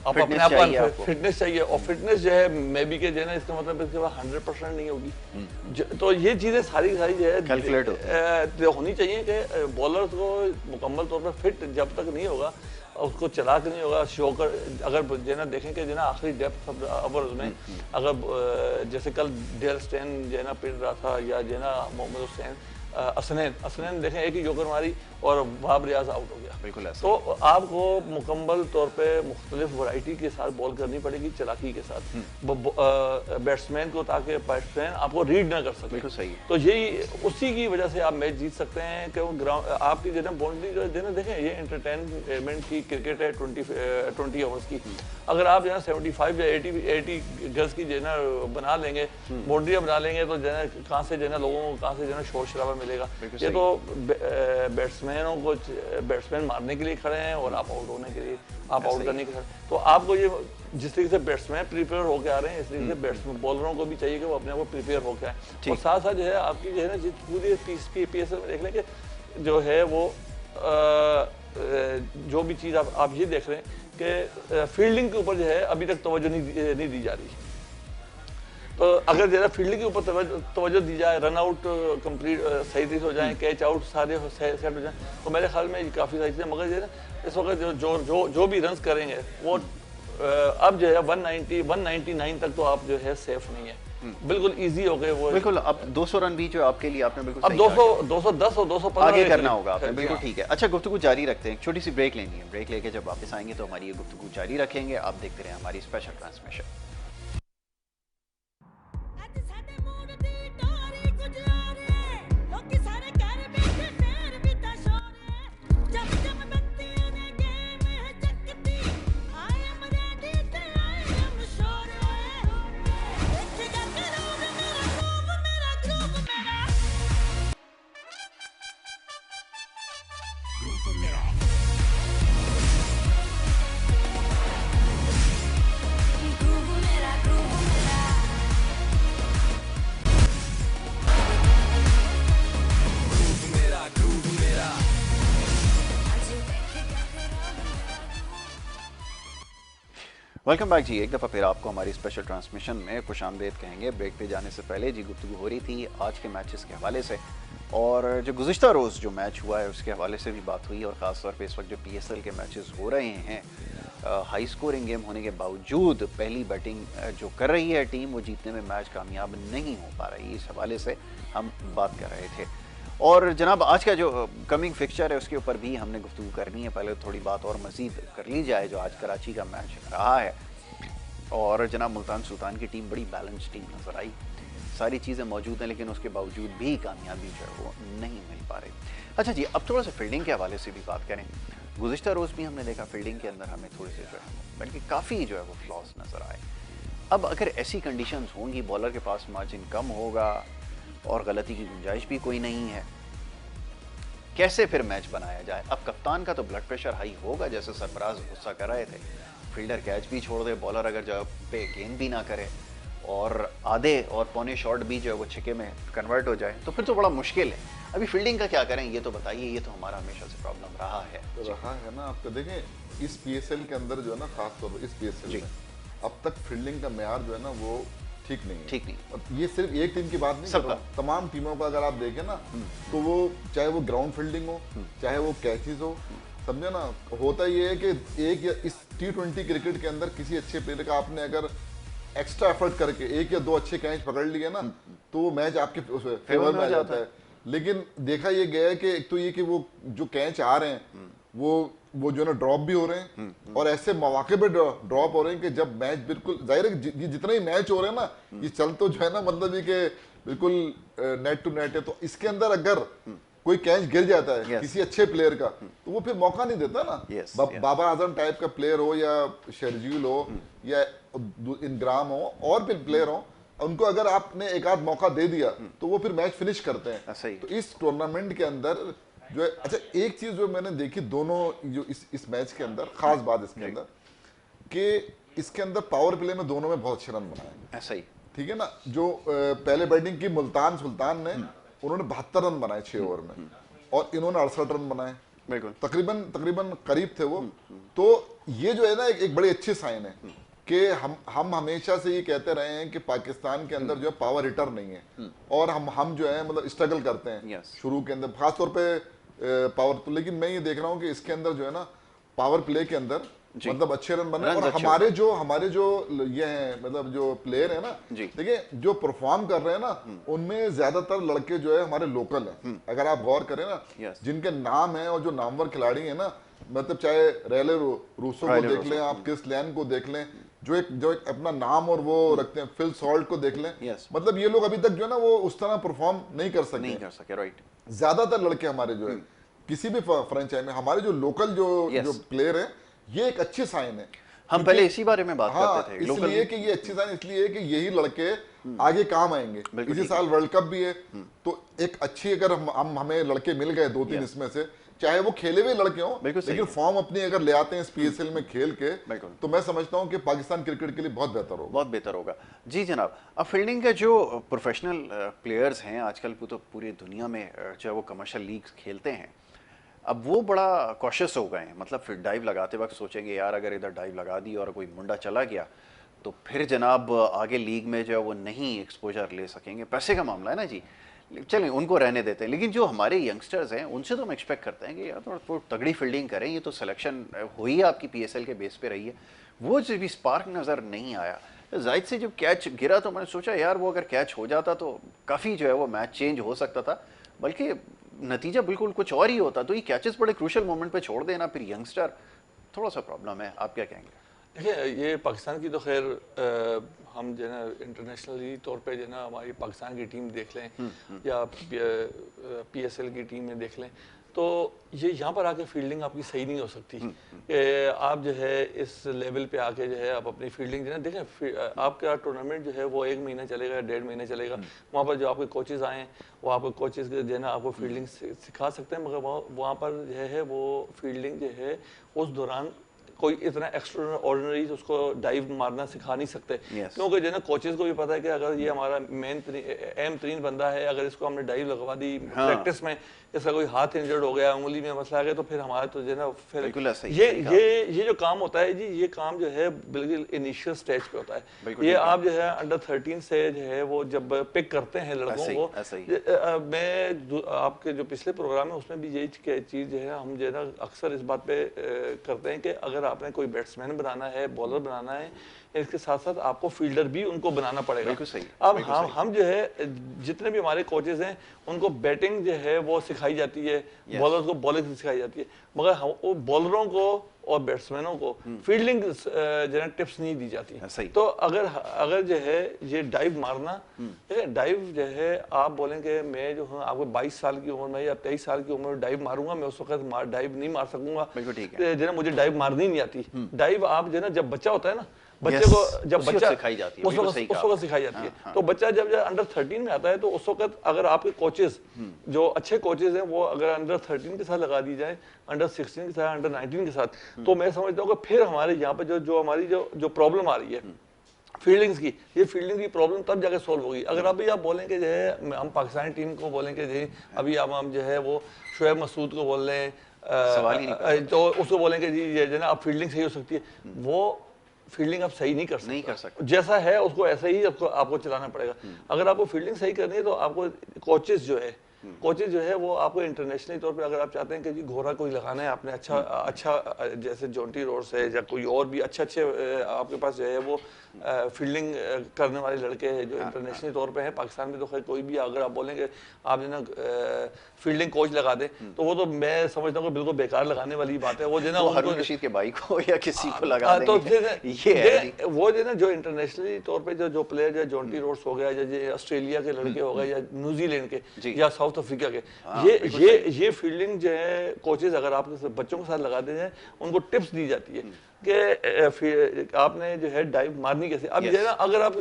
अपने आप को फिटनेस चाहिए, और फिटनेस जो है मे बी के जो है ना इसका मतलब इसके बाद 100% नहीं होगी। तो ये चीजें सारी जो है कैलकुलेट होनी चाहिए कि बॉलर्स को मुकम्मल तौर पर फिट जब तक नहीं होगा, उसको चलाक नहीं होगा शॉकर। अगर जो है ना देखें कि जो है ना आखिरी डेप्थ ओवर्स में अगर जैसे कल डेल स्टेन जो है ना पिट रहा था, या जो है ना मोहम्मद हुसैन असनैन देखें एक ही जोकर मारी और वहाब रियाज आउट हो गया। बिल्कुल ऐसा। तो आपको मुकम्मल तौर पे मुख्तलिफ वैरायटी के साथ बॉल करनी पड़ेगी, चलाकी के साथ बैट्समैन को, ताकि बैट्समैन आपको रीड ना कर सके। बिल्कुल सही। तो यही उसी की वजह से आप मैच जीत सकते हैं कि वो ग्राउंड आपकी जो है बाउंड्री जो है देखें, ये एंटरटेनमेंट की क्रिकेट है 20 ओवर्स की। अगर आप जो है 75 या 80 गज की जो है ना बना लेंगे, बाउंड्रियाँ बना लेंगे, तो जो है कहाँ से जो है ना लोगों को कहाँ से जो है ना शोर शराबा मिल मिलेगा। बिल्कुल ये सही। तो बैट्समैनों को बैट्समैन मारने के लिए खड़े हैं और आप आउट होने के लिए, आप आउट करने के लिए। तो आपको ये जिस तरीके से बैट्समैन प्रिपेयर होकर आ रहे हैं, इस तरीके से बैट्समैन बॉलरों को भी चाहिए कि वो अपने आप को प्रिपेयर होकर आए। और साथ साथ जो है आपकी जो है ना पूरी PSL में देख लें कि जो है वो जो भी चीज़ आप ये देख रहे हैं कि फील्डिंग के ऊपर जो है अभी तक तवज्जो नहीं दी जा रही। तो अगर ज़रा फील्डिंग के ऊपर तवज्जो दी जाए, रन आउट कंप्लीट सही तरीके से हो जाए, कैच आउट सारे सेट हो जाए, तो मेरे ख्याल में काफ़ी सारी चीज़ें। मगर जो है ना इस वक्त जो भी रन्स करेंगे वो अब जो है 199 तक तो आप जो है सेफ नहीं है, बिल्कुल इजी हो गए वो। बिल्कुल, अब 200 रन भी जो आपके लिए आपने बिल्कुल अब सही 210 और 215 आगे करना होगा आपने, बिल्कुल ठीक है। अच्छा, गुफ्तगू जारी रखते हैं, छोटी सी ब्रेक लेनी है। ब्रेक लेके जब वापस आएंगे तो हमारी ये गुफ्तगू जारी रखेंगे। आप देखते रहे हमारी स्पेशल ट्रांसमिशन। वेलकम बैक जी, एक दफ़ा फिर आपको हमारी स्पेशल ट्रांसमिशन में खुशामदीद कहेंगे। ब्रेक पे जाने से पहले जी गुफ्तगू हो रही थी आज के मैचेस के हवाले से, और जो गुज़िश्ता रोज़ जो मैच हुआ है उसके हवाले से भी बात हुई। और ख़ास तौर पे इस वक्त जो PSL के मैचेस हो रहे हैं, हाई स्कोरिंग गेम होने के बावजूद पहली बैटिंग जो कर रही है टीम, वो जीतने में मैच कामयाब नहीं हो पा रही। इस हवाले से हम बात कर रहे थे। और जनाब आज का जो कमिंग फिक्चर है उसके ऊपर भी हमने गुफ्तगू करनी है। पहले थोड़ी बात और मज़ीद कर ली जाए जो आज कराची का मैच रहा है। और जनाब मुल्तान सुल्तान की टीम बड़ी बैलेंस टीम नज़र आई, सारी चीज़ें मौजूद हैं, लेकिन उसके बावजूद भी कामयाबी जो है वो नहीं मिल पा रही। अच्छा जी, अब थोड़ा सा फील्डिंग के हवाले से भी बात करें। गुज़िश्ता रोज़ भी हमने देखा फील्डिंग के अंदर हमें थोड़े से जो है बल्कि काफ़ी जो है वो फ्लॉस नज़र आए। अब अगर ऐसी कंडीशंस होंगी, बॉलर के पास मार्जिन कम होगा और गलती की गुंजाइश भी कोई नहीं है, कैसे फिर मैच बनाया जाए? अब कप्तान का तो ब्लड प्रेशर हाई होगा, जैसे सरफराज गुस्सा कर रहे थे। फील्डर कैच भी छोड़ दे, बॉलर अगर जब पे गेंद भी ना करे और आधे और पौने शॉट भी जो है वो छक्के में कन्वर्ट हो जाए, तो फिर तो बड़ा मुश्किल है। अभी फील्डिंग का क्या करें ये तो बताइए, ये तो हमारा हमेशा से प्रॉब्लम रहा है। तो रहा है ना, आपको देखें इस PSL के अंदर जो है ना, खासतौर पर इस PSL में अब तक फील्डिंग का मेयार जो है ना वो ठीक नहीं है। ठीक नहीं। अब ये सिर्फ एक टीम की बात नहीं कर रहा हूं, तमाम टीमों का अगर आप देखें ना, तो वो चाहे वो ग्राउंड फील्डिंग हो, चाहे वो कैचेज हो, समझे ना, होता ये है कि एक या इस T20 क्रिकेट के अंदर किसी अच्छे प्लेयर का आपने अगर एक्स्ट्रा एफर्ट करके एक या दो अच्छे कैच पकड़ लिए ना, तो वो मैच आपके फेवर में आ जाता है। लेकिन देखा ये गया है कि एक तो ये कि वो जो कैच आ रहे हैं वो जो ना ड्रॉप भी हो रहे हैं, और ऐसे मौके पे ड्रॉप हो रहे हैं कि जब मैच बिल्कुल जाहिर है ये जितने ही मैच हो रहे हैं ना, ये चल तो जो है ना मतलब ये कि बिल्कुल नेट टू नेट है। तो इसके अंदर अगर कोई कैच गिर जाता है किसी अच्छे प्लेयर का, तो वो फिर मौका नहीं देता ना। बाबर आजम टाइप का प्लेयर हो या शर्जील हो या इनग्राम हो और फिर प्लेयर हो, उनको अगर आपने एक आध मौका दे दिया तो वो फिर मैच फिनिश करते हैं। तो इस टूर्नामेंट के अंदर जो है, अच्छा एक चीज जो मैंने देखी दोनों जो इस मैच के अंदर, खास बात इसके अंदर कि इसके अंदर पावर प्ले में दोनों में बहुत अच्छे रन बनाए। ऐसा ही ठीक है ना। जो पहले बैटिंग की मुल्तान सुल्तान ने, उन्होंने 72 रन बनाए 6 ओवर में, और इन्होंने 68 रन बनाए, बिल्कुल तकरीबन करीब थे वो। तो ये जो है ना एक बड़ी अच्छी साइन है कि हम हमेशा से ये कहते रहे हैं कि पाकिस्तान के अंदर जो है पावर हिटर नहीं है, और हम जो है मतलब स्ट्रगल करते हैं शुरू के अंदर खासतौर पे पावर। तो लेकिन मैं ये देख रहा हूँ कि इसके अंदर जो है ना पावर प्ले के अंदर मतलब अच्छे रन बने, और हमारे जो ये हैं मतलब जो प्लेयर है ना, देखिए जो परफॉर्म कर रहे हैं ना, उनमें ज्यादातर लड़के जो है हमारे लोकल हैं। अगर आप गौर करें ना, जिनके नाम है और जो नामवर खिलाड़ी है ना, मतलब चाहे रेले रूसो को देख लें, आप क्रिस लैन को देख लें, जो एक अपना नाम और वो रखते हैं, फिल सॉल्ट को देख लें, मतलब ये लोग अभी तक जो है ना वो उस तरह परफॉर्म नहीं कर सके। राइट। ज्यादातर लड़के हमारे जो है किसी भी फ्रेंचाइज में हमारे जो लोकल जो प्लेयर है, ये एक अच्छी साइन है। हम पहले इसी बारे में बात हाँ, करते थे। इसलिए कि ये अच्छी साइन इसलिए है कि यही लड़के आगे काम आएंगे। इसी साल वर्ल्ड कप भी है, तो एक अच्छी अगर हमें लड़के मिल गए 2-3 इसमें से, चाहे वो खेले हुए लड़के हों, लेकिन फॉर्म अपनी अगर ले आते हैं इस PSL में खेल के, तो मैं समझता हूं कि पाकिस्तान क्रिकेट के लिए बहुत बेहतर होगा। बहुत बेहतर होगा जी जनाब। अब फील्डिंग के जो प्रोफेशनल प्लेयर्स हैं आजकल को, तो पूरी दुनिया में चाहे वो कमर्शियल लीग्स खेलते हैं, अब वो बड़ा कॉशियस हो गए हैं। मतलब फिर डाइव लगाते वक्त सोचेंगे यार अगर इधर डाइव लगा दी और कोई मुंडा चला गया तो फिर जनाब आगे लीग में जो है वो नहीं एक्सपोजर ले सकेंगे। पैसे का मामला है ना जी, चलें उनको रहने देते हैं। लेकिन जो हमारे यंगस्टर्स हैं उनसे तो हम एक्सपेक्ट करते हैं कि यार थोड़ा तगड़ी फील्डिंग करें। ये तो सिलेक्शन हुई है आपकी PSL के बेस पे रही है, वो जो भी स्पार्क नज़र नहीं आया। जाहिद से जब कैच गिरा तो मैंने सोचा यार वो अगर कैच हो जाता तो काफ़ी जो है वो मैच चेंज हो सकता था, बल्कि नतीजा बिल्कुल कुछ और ही होता। तो ये कैचेस बड़े क्रूशल मोमेंट पे छोड़ देना फिर यंगस्टर, थोड़ा सा प्रॉब्लम है। आप क्या कहेंगे? देखिए ये पाकिस्तान की तो खैर हम जो है ना इंटरनेशनली तौर पे जो है ना हमारी पाकिस्तान की टीम देख लें या PSL की टीम में देख लें, तो ये यहाँ पर आके फील्डिंग आपकी सही नहीं हो सकती। आप जो है इस लेवल पे आके जो है आप अपनी फील्डिंग जो है देखें, आपका टूर्नामेंट जो है वो 1 महीना चलेगा, 1.5 महीने चलेगा। वहाँ पर जो आपके कोचेज़ आए हैं वो आपको कोचेज़ जो है ना आपको फील्डिंग सिखा सकते हैं, मगर वहाँ पर जो है वो फील्डिंग जो है उस दौरान कोई इतना एक्स्ट्रा ऑर्डिनरी उसको डाइव मारना सिखा नहीं सकते। क्योंकि जो ना कोचेज को भी पता है कि अगर ये हमारा मेन अहम तरीन बंदा है, अगर इसको हमने डाइव लगवा दी प्रैक्टिस में, इसका कोई हाथ इंजर्ड हो गया, उंगली में मसला आ गया, तो फिर हमारा तो जो है ना फिर ये जो काम होता है जी, ये काम जो है बिल्कुल इनिशियल स्टेज पे होता है। ये आप जो है अंडर 13 से जो है वो जब पिक करते हैं लड़कों को, मैं आपके जो पिछले प्रोग्राम है उसमें भी यही चीज़ जो है हम जो है ना अक्सर इस बात पे करते हैं कि अगर आपने कोई बैट्समैन बनाना है, बॉलर बनाना है, इसके साथ साथ आपको फील्डर भी उनको बनाना पड़ेगा। अब हम जो है जितने भी हमारे कोचेज हैं उनको बैटिंग जो है वो सिखाई जाती है, बॉलर्स को बॉलिंग सिखाई जाती है, मगर वो बॉलरों को और बैट्समैनों को फील्डिंग जो है टिप्स नहीं दी जाती। तो अगर जो है ये डाइव मारना, डाइव जो है आप बोलेंगे मैं जो हूँ आपको 22 साल की उम्र में या 23 साल की उम्र में डाइव मारूंगा, मैं उस वक्त डाइव नहीं मार सकूंगा, जो है मुझे डाइव मारनी नहीं आती। डाइव आप जो है ना जब बच्चा होता है ना, बच्चे को जब बच्चा सिखाई जाती है, उस वक्त सिखाई जाती है। तो बच्चा जब अंडर 13 में आता है तो उस वक्त अगर आपके कोचेस जो अच्छे कोचेस हैं वो अगर अंडर 13 के साथ लगा दी जाए, अंडर 16 के साथ, अंडर 19 के साथ, तो मैं समझता हूँ कि फिर हमारे यहाँ पे जो हमारी जो प्रॉब्लम आ रही है फील्डिंग्स की, ये फील्डिंग की प्रॉब्लम तब जाके सॉल्व होगी। अगर अभी आप बोलेंगे जो है हम पाकिस्तानी टीम को बोलेंगे जो अभी हम जो है वो शोएब मसूद को बोल रहे हैं, तो उसको बोलेंगे जी जो ना अब फील्डिंग सही हो सकती है, वो फील्डिंग आप सही नहीं कर सकते। जैसा है उसको ऐसा ही आपको चलाना पड़ेगा। अगर आपको फील्डिंग सही करनी है तो आपको कोचेस जो है वो आपको इंटरनेशनली तौर पे अगर आप चाहते हैं कि जी घोड़ा कोई लगाना है आपने अच्छा जैसे जॉन्टी रोड्स है या कोई और भी अच्छे आपके पास जो है वो फील्डिंग करने वाले लड़के हैं जो इंटरनेशनल तौर पे हैं। पाकिस्तान में तो खैर कोई भी अगर आप बोलेंगे आप जो ना फील्डिंग कोच लगा दें तो वो तो मैं समझता हूँ कि बिल्कुल बेकार लगाने वाली बात है। वो जो ना हारून रशीद के भाई को या किसी को लगा तो ये वो जो ना जो इंटरनेशनली तौर पे जो प्लेयर है जॉन्टी रोड्स हो गया या ऑस्ट्रेलिया के लड़के हो गए या न्यूजीलैंड के या साउथ अफ्रीका के, ये फील्डिंग जो है कोचेज अगर आप बच्चों के साथ लगा दे जाए उनको टिप्स दी जाती है कि आपने जो है डाइव मारनी कैसे। अब ये ना अगर आप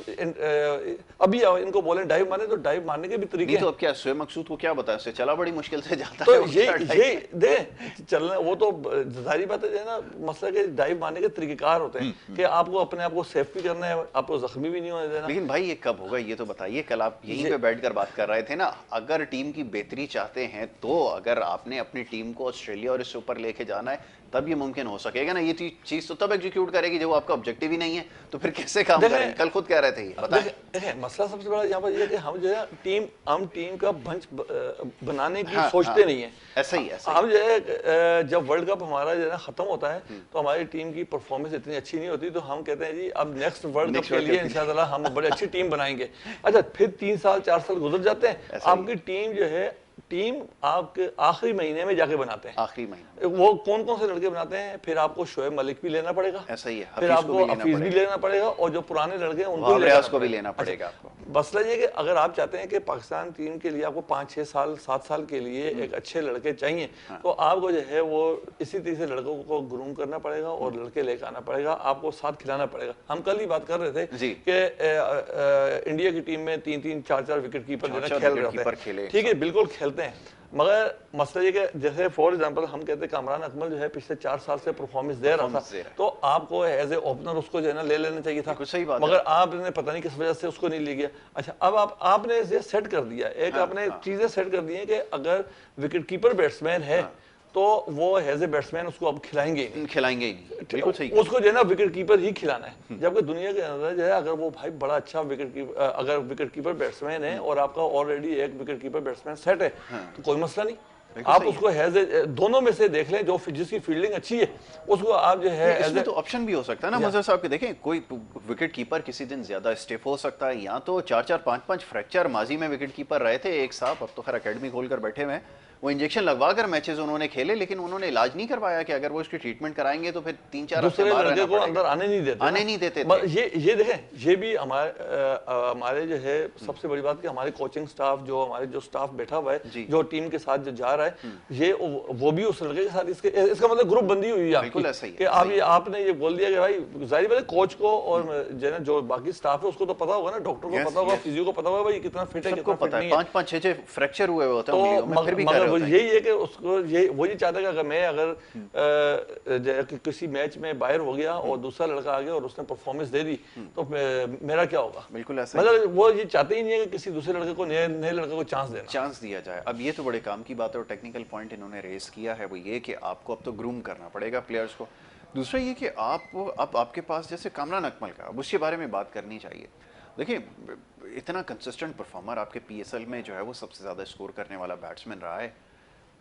अभी इनको बोले डाइव मारने तो डाइव मारने के भी तरीके हैं। तो अब क्या शोएब मकसूद को क्या बताया, उससे चला बड़ी मुश्किल से जाता तो है। ये दे चलना वो तो जाहिर बात है ना, मसला के डाइव मारने के तरीकेकार होते हैं कि आपको अपने आप को सेफ भी करना है, आपको जख्मी भी नहीं होने देना। लेकिन भाई ये कब होगा ये तो बताइए। कल आप यहीं पे बैठकर बात कर रहे थे ना, अगर टीम की बेहतरी चाहते हैं तो अगर आपने अपनी टीम को ऑस्ट्रेलिया और इससे ऊपर लेके जाना है तब ये मुमकिन हो सकेगा ना। ये चीज तो तब एग्जीक्यूट करेगी जब आपका ऑब्जेक्टिव ही नहीं है, तो फिर कैसे काम करेंगे? कल खुद कह रहे थे ये बताएं। मसला सबसे बड़ा यहाँ पर ये है कि हम जो है हम टीम का बंच बनाने की सोचते नहीं है। ऐसा ही हम जो है जब वर्ल्ड कप हमारा जो है खत्म होता है तो हमारी टीम की परफॉर्मेंस इतनी अच्छी नहीं होती, तो हम कहते हैं जी अब नेक्स्ट वर्ल्ड कप के लिए इंशाअल्लाह हम बड़ी अच्छी टीम बनाएंगे। अच्छा फिर 3 साल 4 साल गुजर जाते हैं, आपकी टीम जो है टीम आपके आखिरी महीने में जाके बनाते हैं। आखिरी महीने वो कौन कौन से लड़के बनाते हैं, फिर आपको शोएब मलिक भी लेना पड़ेगा, ऐसा ही है, फिर आपको हफीज भी लेना पड़ेगा, और जो पुराने लड़के हैं उनको भी लेना पड़ेगा आपको। मसला ये कि अगर आप चाहते हैं कि पाकिस्तान टीम के लिए आपको 5-6 साल 7 साल के लिए एक अच्छे लड़के चाहिए, तो आपको जो है वो इसी तरह से लड़कों को ग्रूम करना पड़ेगा और लड़के लेकर आना पड़ेगा, आपको साथ खिलाना पड़ेगा। हम कल ही बात कर रहे थे कि इंडिया की टीम में 3-3 4-4 विकेट कीपर जो है खेल रहे हैं, ठीक है, बिल्कुल खेलते हैं, मगर मसला ये कि जैसे फॉर एग्जांपल हम कहते हैं कामरान अकमल जो है पिछले 4 साल से परफॉर्मेंस दे रहा था, तो आपको एज ए ओपनर उसको जो है ना ले लेना चाहिए था, सही बात मगर आपने पता नहीं किस वजह से उसको नहीं ले गया। अच्छा, अब आपने ये सेट कर दिया, एक आपने चीजें सेट कर दी है कि अगर विकेट कीपर बैट्समैन है तो वो एज ए बैट्समैन उसको अब खिलाएंगे ही नहीं, बिल्कुल सही, उसको जो है ना विकेट कीपर ही खिलाना है। जबकि दुनिया के अंदर जो है अगर वो भाई बड़ा अच्छा अगर विकेट कीपर बैट्समैन है और आपका ऑलरेडी एक विकेट कीपर बैट्समैन सेट है, तो कोई मसला नहीं, आप उसको एज ए दोनों में से देख लें, जो जिसकी फील्डिंग अच्छी है उसको आप जो है इसमें तो ऑप्शन भी हो सकता है ना मजहर साहब के, देखें कोई विकेट कीपर किसी दिन ज्यादा स्टिफ हो सकता है, या तो 4-4 5-5 फ्रैक्चर माजी में विकेट कीपर रहे थे एक साहब, अब तो खैर अकेडमी खोलकर बैठे हुए हैं, वो इंजेक्शन लगवा कर मैचेस उन्होंने खेले, लेकिन उन्होंने इलाज नहीं करवाया कि अगर वो इसकी ट्रीटमेंट कराएंगे तो फिर 3-4 हफ्ते लड़के को अंदर आने नहीं देते थे। ये देखें, ये भी हमारे जो है सबसे बड़ी बात कि हमारे कोचिंग स्टाफ जो स्टाफ बैठा हुआ है, जो टीम के साथ जो जा रहा है, ये वो भी उस लड़के के साथ इसका मतलब ग्रुप बंदी हुई है कि आपने ये बोल दिया कि भाई जाहिर बात है कोच को और जो बाकी स्टाफ है उसको तो पता होगा ना, डॉक्टर को पता होगा, फिजियो को पता होगा भाई कितना फिट है, कितना फिट नहीं है। 5-5 6-6 फ्रैक्चर हुए होते हैं, फिर भी यही है कि उसको वो ये चाहता है कि अगर मैं किसी मैच में बाहर हो गया और दूसरा लड़का आ गया और उसने परफॉर्मेंस दे दी तो मेरा क्या होगा, बिल्कुल ऐसा, मतलब वो ये चाहते ही नहीं है कि किसी दूसरे लड़के को नए लड़के को चांस दिया जाए। अब ये तो बड़े काम की बात है, और टेक्निकल पॉइंट इन्होंने रेस किया है वो ये कि आपको अब तो ग्रूम करना पड़ेगा प्लेयर्स को। दूसरा ये कि आपके पास जैसे कामरान अकमल का, अब उसके बारे में बात करनी चाहिए। देखिए इतना कंसिस्टेंट परफॉर्मर आपके पीएसएल में जो है वो सबसे ज़्यादा स्कोर करने वाला बैट्समैन रहा है,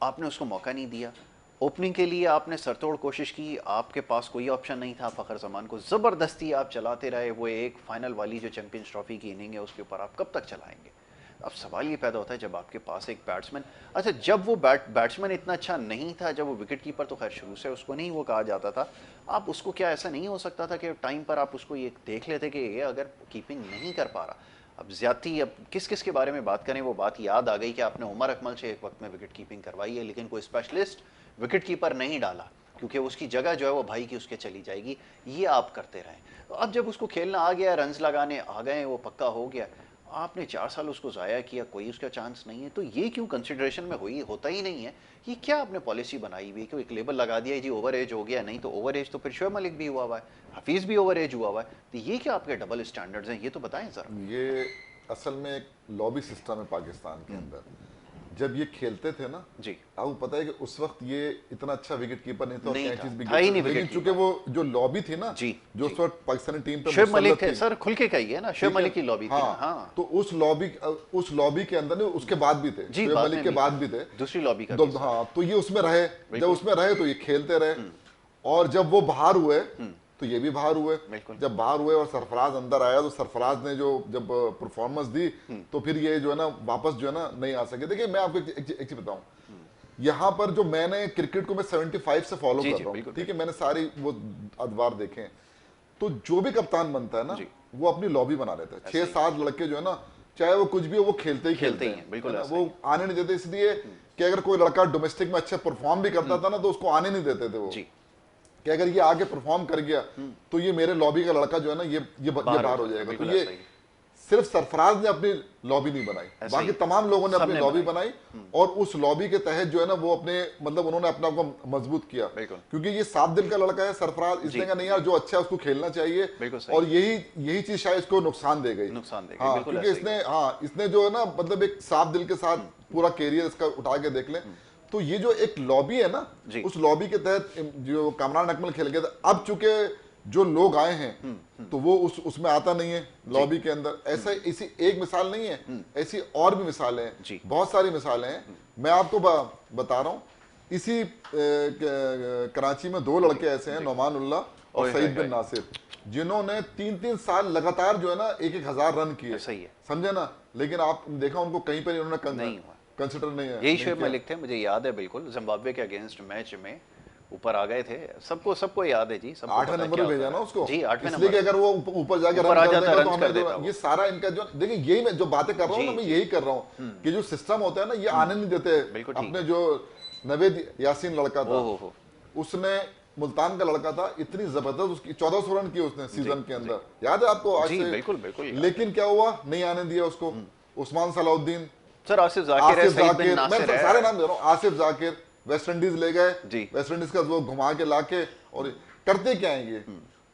आपने उसको मौका नहीं दिया। ओपनिंग के लिए आपने सरतोड़ कोशिश की, आपके पास कोई ऑप्शन नहीं था, फ़खर जमान को ज़बरदस्ती आप चलाते रहे, वो एक फाइनल वाली जो चैंपियंस ट्रॉफी की इनिंग है उसके ऊपर आप कब तक चलाएंगे। अब सवाल ये पैदा होता है जब आपके पास एक बैट्समैन, अच्छा जब वो बैट्समैन इतना अच्छा नहीं था, जब वो विकेट कीपर तो खैर शुरू से उसको नहीं वो कहा जाता था, आप उसको क्या ऐसा नहीं हो सकता था कि टाइम पर आप उसको ये देख लेते कि ये अगर कीपिंग नहीं कर पा रहा, अब ज्यादती, अब किस के बारे में बात करें, वो बात याद आ गई कि आपने उमर अकमल से एक वक्त में विकेट कीपिंग करवाई है, लेकिन कोई स्पेशलिस्ट विकेट कीपर नहीं डाला क्योंकि उसकी जगह जो है वो भाई की उसके चली जाएगी, ये आप करते रहें। तो अब जब उसको खेलना आ गया, रन्स लगाने आ गए, वो पक्का हो गया, आपने 4 साल उसको ज़ाया किया, कोई उसका चांस नहीं है, तो ये क्यों कंसिडरेशन में होता ही नहीं है। ये क्या आपने पॉलिसी बनाई हुई है कि एक लेबल लगा दिया जी ओवर एज हो गया, नहीं तो ओवर एज तो फिर शोएब मलिक भी हुआ हुआ है, हफीज़ भी ओवर एज हुआ हुआ है, तो ये क्या आपके डबल स्टैंडर्ड्स हैं, ये तो बताएं ज़रा। ये असल में एक लॉबी सिस्टम है पाकिस्तान के अंदर। जब ये खेलते थे ना जी, आपको पता है कि उस वक्त ये इतना अच्छा विकेट कीपर नहीं था, लेकिन चूंकि वो जो लॉबी थी ना जी, जो उस वक्त पाकिस्तानी टीम पे शोएब मलिक थे, सर खुल के कहिए ना, शोएब मलिक की लॉबी थी। हाँ, तो उस लॉबी के अंदर नहीं, उसके बाद भी थे, शोएब मलिक के बाद भी थे दूसरी लॉबी का, हाँ, तो ये उसमें रहे, जब उसमें रहे तो ये खेलते रहे, और जब वो बाहर हुए तो ये भी बाहर हुए। जब बाहर हुए और सरफराज अंदर आया तो सरफराज ने जो जब परफॉर्मेंस दी तो फिर ये जो है ना वापस जो है ना नहीं आ सके। देखिए मैं आपको एक चीज बताऊं, यहाँ पर जो मैंने क्रिकेट को मैं 75 से फॉलो कर रहा हूँ, ठीक है, मैंने सारी वो अदवार देखे, तो जो भी कप्तान बनता है ना वो अपनी लॉबी बना लेता है, 6-7 लड़के जो है ना चाहे वो कुछ भी हो वो खेलते ही हैं, बिल्कुल वो आने नहीं देते, इसलिए कि अगर कोई लड़का डोमेस्टिक में अच्छा परफॉर्म भी करता था ना तो उसको आने नहीं देते थे वो, कि अगर ये आगे परफॉर्म कर गया तो ये मेरे लॉबी का लड़का जो है ना ये बाहर हो जाएगा। तो ये सिर्फ सरफराज ने अपनी लॉबी नहीं बनाई, बाकी तमाम लोगों ने अपनी लॉबी बनाई, और उस लॉबी के तहत जो है ना वो अपने मतलब उन्होंने अपना को मजबूत किया, क्योंकि ये साफ दिल का लड़का है सरफराज, इसने कहा नहीं यार जो अच्छा है उसको खेलना चाहिए, और यही चीज शायद इसको नुकसान दे गई, हाँ, क्योंकि इसने जो है ना मतलब एक साफ दिल के साथ पूरा कैरियर इसका उठा के देख लें, तो ये जो एक लॉबी है ना उस लॉबी के तहत जो कामरान अकमल खेल गया था, अब चूंकि जो लोग आए हैं तो वो उसमें आता नहीं है लॉबी के अंदर। ऐसा इसी एक मिसाल नहीं है, ऐसी और भी मिसालें हैं, बहुत सारी मिसालें हैं। मैं आपको बता रहा हूँ, इसी कराची में 2 लड़के ऐसे हैं, नौमान उल्लाह और सईद बिन नासिर, जिन्होंने 3-3 साल लगातार जो है ना 1-1 हज़ार रन किए, समझे ना, लेकिन आप देखा उनको कहीं पर इन्होंने कंसिडर नहीं है। यही शोएब मलिक थे, मुझे याद है बिल्कुल, जिम्बाब्वे के अगेंस्ट मैच में ऊपर आ गए थे, सबको याद है जी, सबको 8वें नंबर पे भेजा ना उसको जी, 8वें इसलिए कि अगर वो ऊपर जाके ऊपर आ रन कर जाता, देगा रन तो कर हमें देता जो वो। ये सारा इनका जो देखिए यही मैं जो बातें कर रहा हूँ ना, मैं यही कर रहा हूँ कि जो सिस्टम होता है ना ये आने नहीं देते। बिल्कुल ठीक अपने जो नवेद यासीन लड़का था हो। उसने मुल्तान का लड़का था, इतनी जबरदस्त उसकी 1400 रन किए उसने सीजन के अंदर, याद है आपको आज जी, से? बिल्कुल बिल्कुल। लेकिन क्या हुआ, नहीं आने दिया उसको। उस्मान सलाउद्दीन, सर आसिफ जाकिर है, आसिफ सईद बिन जाकिर, नासिर मैं है, सारे नाम दे रहा हूँ। आसिफ जाकिर वेस्ट इंडीज ले गए जी। वेस्ट इंडीज का वो घुमा के लाके, और करते क्या है ये,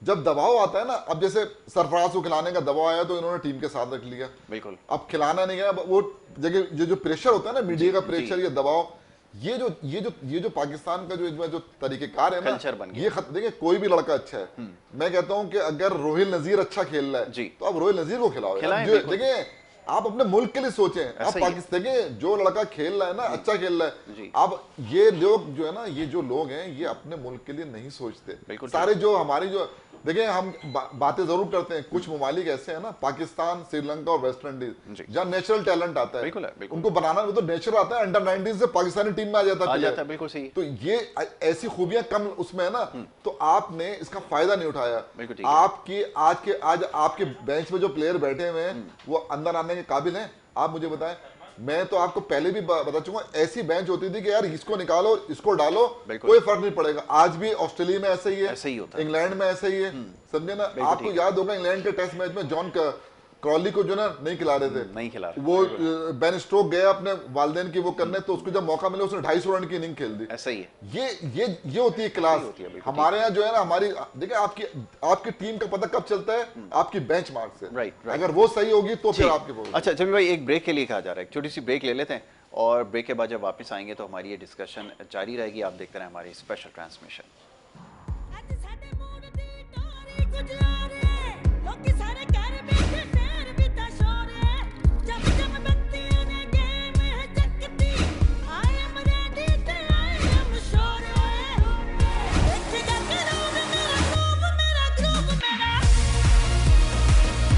जब दबाव आता है ना, अब जैसे सरफराज को खिलाने का दबाव आया तो इन्होंने टीम के साथ रख लिया, बिल्कुल। अब खिलाना नहीं गया, वो जगह ये जो प्रेशर होता है ना, मीडिया का प्रेशर, ये दबाव, ये जो पाकिस्तान का जो तरीकेकार है ना, कल्चर बन गया। ये देखिए कोई भी लड़का अच्छा है, मैं कहता हूं कि अगर रोहिल नजीर अच्छा खेल रहा है जी। तो आप रोहिल नजीर को खिलाओ खिलाएं, यार। बिल्कुल। देखिए आप अपने मुल्क के लिए सोचें, आप ऐसा ही है। पाकिस्तान के जो लड़का खेल रहा है ना, अच्छा खेल रहा जी। है, अब ये लोग जो है ना, ये जो लोग हैं ये अपने मुल्क के लिए नहीं सोचते। बिल्कुल सारे जो हमारी जो देखिए हम बातें जरूर करते हैं, कुछ ममालिक ऐसे हैं ना, पाकिस्तान, श्रीलंका और वेस्ट इंडीज, जी। जहाँ नेचुरल टैलेंट आता है, बिल्कुल है, बिल्कुल। उनको बनाना वो तो नेचुरल आता है, अंडर 19 से पाकिस्तानी टीम में आ जाता है, बिल्कुल सही। तो ये ऐसी खूबियां कम उसमें है ना, तो आपने इसका फायदा नहीं उठाया। बिल्कुल ठीक है। आपकी आज आपके बेंच में जो प्लेयर बैठे हुए हैं वो अंदर आने के काबिल हैं? आप मुझे बताएं। मैं तो आपको पहले भी बता चुका, ऐसी बेंच होती थी कि यार इसको निकालो इसको डालो, कोई फर्क नहीं पड़ेगा। आज भी ऑस्ट्रेलिया में ऐसा ही है, ऐसे ही होता है। इंग्लैंड में ऐसा ही है, समझे ना। आपको याद होगा इंग्लैंड के टेस्ट मैच में जॉन क्रॉली को जो ना नहीं खिला रहे थे, नहीं खिला रहे, वो बेन स्टोक गया अपने वालदेन की वो करने, तो उसको जब मौका मिला उसने 250 रन की इनिंग खेल दी। ऐसा ही है। ये होती है क्लास। होती है, बिल्कुल हमारे यहाँ जो है ना, हमारी देखिए आपकी टीम का पता कब चलता है, आपकी बेंचमार्क से। राइट। अगर वो सही होगी तो फिर आपके बोल। अच्छा जमील भाई, एक ब्रेक के लिए कहा जा रहा है, एक छोटी सी ब्रेक ले लेते हैं और ब्रेक के बाद जब वापस आएंगे तो हमारी ये डिस्कशन जारी रहेगी। आप देखते रहे हमारी स्पेशल ट्रांसमिशन।